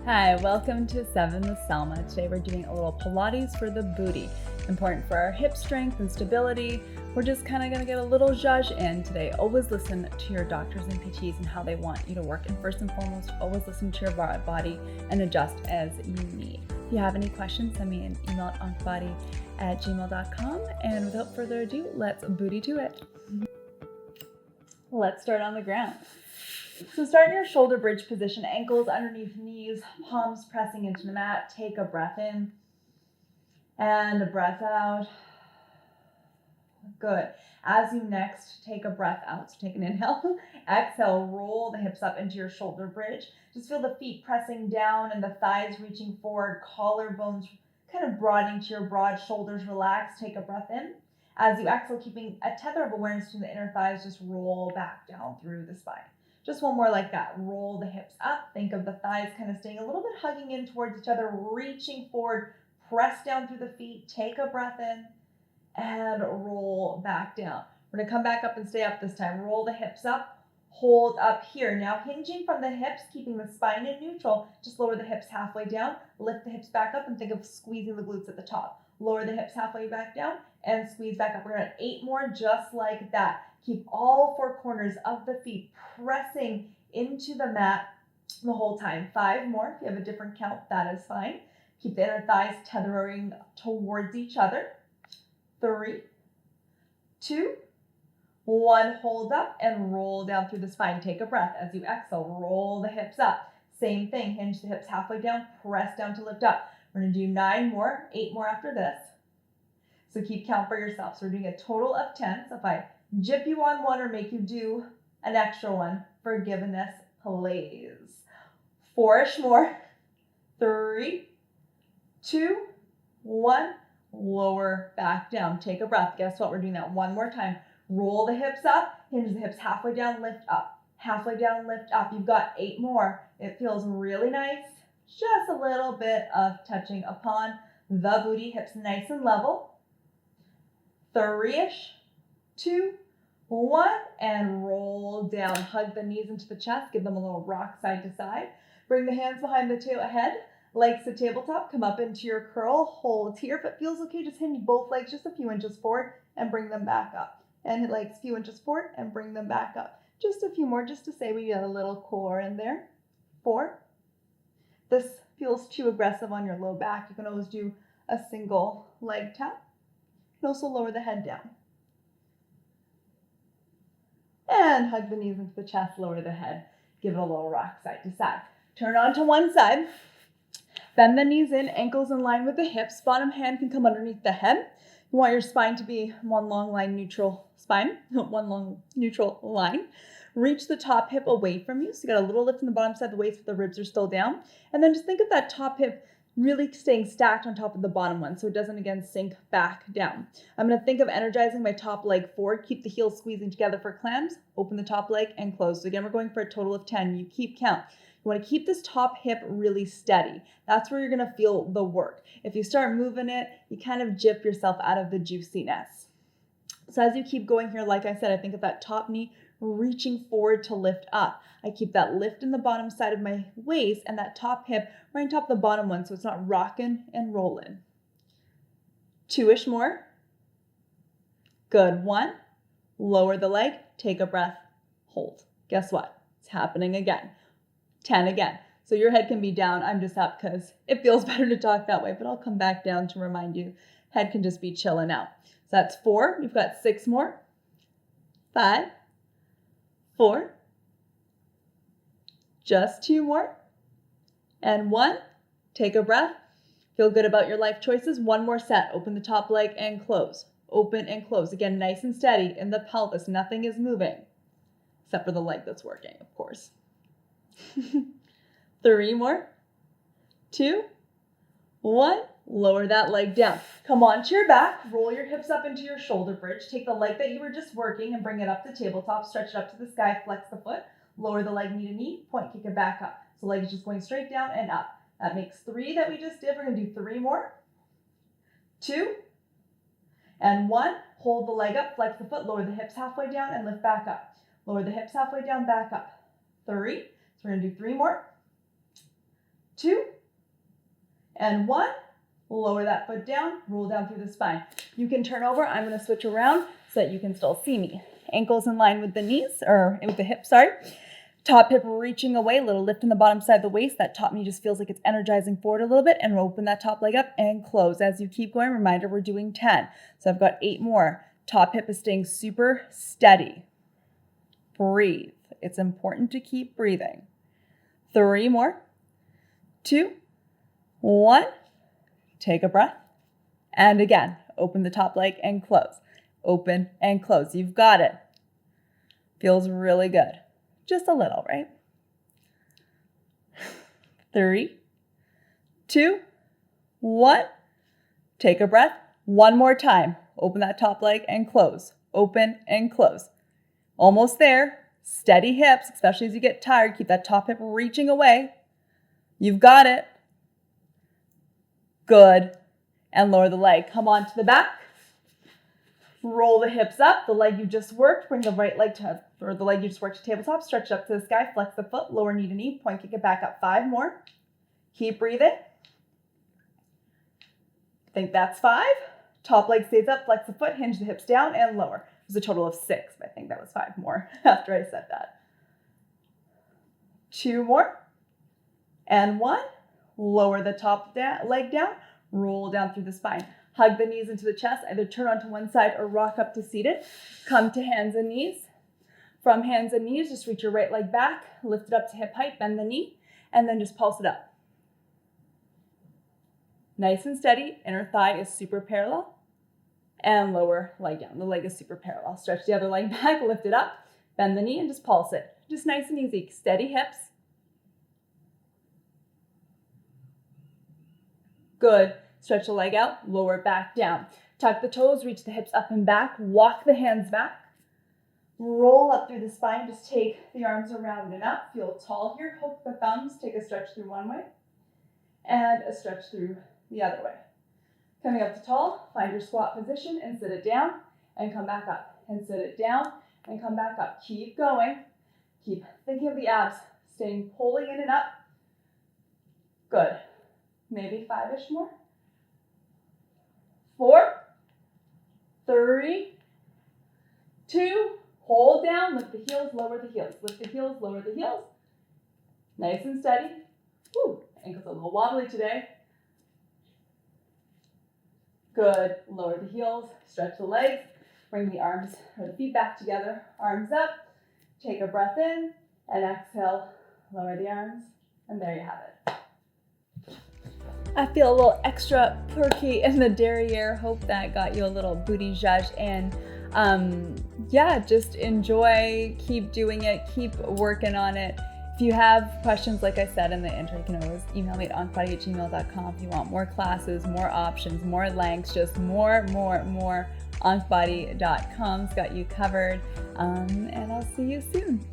Hi, welcome to 7 with Salma. Today we're doing a little Pilates for the booty. Important for our hip strength and stability. We're just kind of going to get a little zhuzh in today. Always listen to your doctors and PTs and how they want you to work. And first and foremost, always listen to your body and adjust as you need. If you have any questions, send me an email at ankhbody@gmail.com. And without further ado, let's booty to it. Let's start on the ground. So start in your shoulder bridge position, ankles underneath knees, palms pressing into the mat. Take a breath in and a breath out. Good. As you next take a breath out, so take an inhale, exhale, roll the hips up into your shoulder bridge. Just feel the feet pressing down and the thighs reaching forward, collarbones kind of broadening to your broad shoulders. Relax, take a breath in. As you exhale, keeping a tether of awareness to the inner thighs, just roll back down through the spine. Just one more like that. Roll the hips up. Think of the thighs kind of staying a little bit hugging in towards each other, reaching forward, press down through the feet, take a breath in, and roll back down. We're gonna come back up and stay up this time. Roll the hips up, hold up here. Now hinging from the hips, keeping the spine in neutral, just lower the hips halfway down, lift the hips back up and think of squeezing the glutes at the top. Lower the hips halfway back down and squeeze back up. We're gonna 8 more just like that. Keep all 4 corners of the feet pressing into the mat the whole time. 5 more. If you have a different count, that is fine. Keep the inner thighs tethering towards each other. 3, 2, 1. Hold up and roll down through the spine. Take a breath. As you exhale, roll the hips up. Same thing. Hinge the hips halfway down. Press down to lift up. We're going to do 9 more, 8 more after this. So keep count for yourself. So we're doing a total of 10. So if I jip you on one or make you do an extra one, forgiveness, please. 4-ish more. 3, 2, 1. Lower back down. Take a breath. Guess what? We're doing that one more time. Roll the hips up. Hinge the hips halfway down, lift up. Halfway down, lift up. You've got 8 more. It feels really nice. Just a little bit of touching upon the booty. Hips nice and level. 3-ish. 2, 1, and roll down. Hug the knees into the chest. Give them a little rock side to side. Bring the hands behind the head. Legs to tabletop. Come up into your curl. Hold here. If it feels okay, just hinge both legs just a few inches forward and bring them back up. And legs a few inches forward and bring them back up. Just a few more just to say we get a little core in there. 4. This feels too aggressive on your low back. You can always do a single leg tap. You can also lower the head down. And hug the knees into the chest, lower the head. Give it a little rock side to side. Turn on to one side. Bend the knees in, ankles in line with the hips. Bottom hand can come underneath the head. You want your spine to be one long line neutral spine, one long neutral line. Reach the top hip away from you. So you got a little lift in the bottom side of the waist, but the ribs are still down. And then just think of that top hip really staying stacked on top of the bottom one so it doesn't again sink back down. I'm going to think of energizing my top leg forward. Keep the heels squeezing together for clams. Open the top leg and close. So again, we're going for a total of 10. You keep count. You want to keep this top hip really steady. That's where you're going to feel the work. If you start moving it, you kind of jip yourself out of the juiciness. So as you keep going here, like I said, I think of that top knee reaching forward to lift up. I keep that lift in the bottom side of my waist and that top hip right on top of the bottom one so it's not rocking and rolling. 2-ish more. Good. 1. Lower the leg. Take a breath. Hold. Guess what? It's happening again. 10 again. So your head can be down. I'm just up because it feels better to talk that way, but I'll come back down to remind you. Head can just be chilling out. So that's 4. You've got 6 more. 5, 4. Just 2 more. And 1. Take a breath. Feel good about your life choices. 1 more set. Open the top leg and close. Open and close. Again, nice and steady in the pelvis. Nothing is moving except for the leg that's working, of course. 3 more. 2, 1. Lower that leg down. Come onto your back. Roll your hips up into your shoulder bridge. Take the leg that you were just working and bring it up to tabletop. Stretch it up to the sky. Flex the foot. Lower the leg knee to knee. Point, kick it back up. So leg is just going straight down and up. That makes 3 that we just did. We're going to do 3 more. 2 and 1. Hold the leg up. Flex the foot. Lower the hips halfway down and lift back up. Lower the hips halfway down, back up. 3. So we're going to do 3 more. 2, and 1. Lower that foot down, roll down through the spine. You can turn over. I'm going to switch around so that you can still see me. Ankles in line with the knees, or with the hips, sorry. Top hip reaching away, a little lift in the bottom side of the waist. That top knee just feels like it's energizing forward a little bit, and open that top leg up and close. As you keep going, reminder, we're doing 10. So I've got 8 more. Top hip is staying super steady. Breathe. It's important to keep breathing. 3 more. 2, 1. Take a breath. And again, open the top leg and close. Open and close. You've got it. Feels really good. Just a little, right? 3, 2, 1. Take a breath. One more time. Open that top leg and close. Open and close. Almost there. Steady hips, especially as you get tired. Keep that top hip reaching away. You've got it. Good. And lower the leg. Come on to the back. Roll the hips up. The leg you just worked. Bring the right leg to, or the leg you just worked to tabletop. Stretch it up to the sky. Flex the foot. Lower knee to knee. Point kick it back up. 5 more. Keep breathing. I think that's 5. Top leg stays up. Flex the foot. Hinge the hips down and lower. It was a total of 6, but I think that was 5 more after I said that. 2 more. And 1. Lower the top leg down. Roll down through the spine. Hug the knees into the chest. Either turn onto one side or rock up to seated. Come to hands and knees. From hands and knees, just reach your right leg back. Lift it up to hip height. Bend the knee. And then just pulse it up. Nice and steady. Inner thigh is super parallel. And lower leg down. The leg is super parallel. Stretch the other leg back. Lift it up. Bend the knee and just pulse it. Just nice and easy. Steady hips. Good. Stretch the leg out, lower it back down. Tuck the toes, reach the hips up and back. Walk the hands back. Roll up through the spine. Just take the arms around and up. Feel tall here. Hook the thumbs. Take a stretch through one way and a stretch through the other way. Coming up to tall, find your squat position and sit it down and come back up. And sit it down and come back up. Keep going. Keep thinking of the abs. Staying pulling in and up. Good. Maybe 5-ish more. 4, 3, 2, hold down, lift the heels, lower the heels, lift the heels, lower the heels. Nice and steady. Woo, ankles a little wobbly today. Good, lower the heels, stretch the legs, bring the arms or the feet back together, arms up, take a breath in, and exhale, lower the arms, and there you have it. I feel a little extra perky in the derriere. Hope that got you a little booty zhuzh. And yeah, just enjoy, keep doing it, keep working on it. If you have questions, like I said in the intro, you can always email me at ankhbody@gmail.com if you want more classes, more options, more lengths, just more. Ankhbody.com's got you covered. And I'll see you soon.